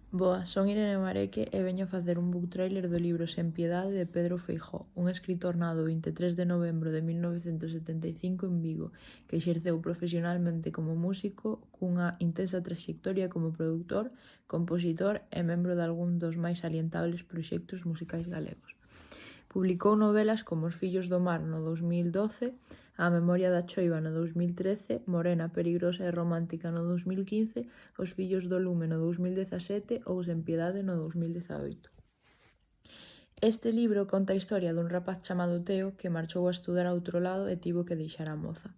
Boa, son Irene Mareque e veño a facer un book trailer do libro Sen piedade de Pedro Feijóo, un escritor nado o 23 de novembro de 1975 en Vigo, que exerceu profesionalmente como músico cunha intensa traxectoria como produtor, compositor e membro dalgún dos máis salientables proxectos musicais galegos. Publicou novelas como Os fillos do mar no 2012, A memoria da choiva no 2013, Morena, perigrosa e romántica no 2015, Os fillos do lume no 2017 ou Sen piedade no 2018. Este libro conta a historia dun rapaz chamado Teo que marchou a estudar a outro lado e tivo que deixar a moza.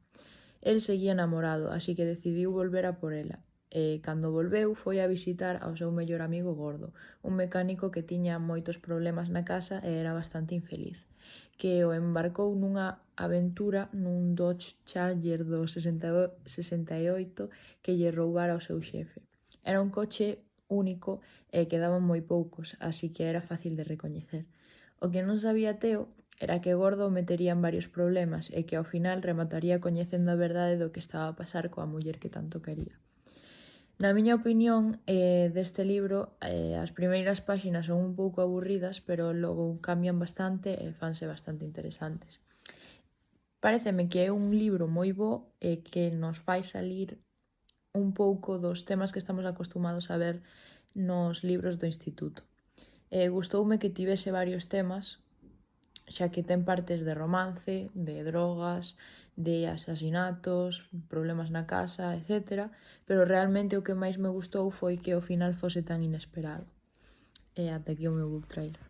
El seguía namorado, así que decidiu volver a por ela. E, cando volveu, foi a visitar ao seu mellor amigo Gordo, un mecánico que tiña moitos problemas na casa e era bastante infeliz, que o embarcou nunha aventura nun Dodge Charger do 68 que lle roubara ao seu xefe. Era un coche único e quedaban moi poucos, así que era fácil de recoñecer. O que non sabía Teo era que Gordo o metería en varios problemas e que ao final remataría coñecendo a verdade do que estaba a pasar coa muller que tanto quería. Na miña opinión deste libro, as primeiras páxinas son un pouco aburridas, pero logo cambian bastante e fanse bastante interesantes. Paréceme que é un libro moi bo e que nos fai salir un pouco dos temas que estamos acostumados a ver nos libros do instituto. Gustoume que tivese varios temas, xa que ten partes de romance, de drogas, de asasinatos, problemas na casa, etc. Pero realmente o que máis me gustou foi que o final fose tan inesperado. E ata aquí o meu book trailer.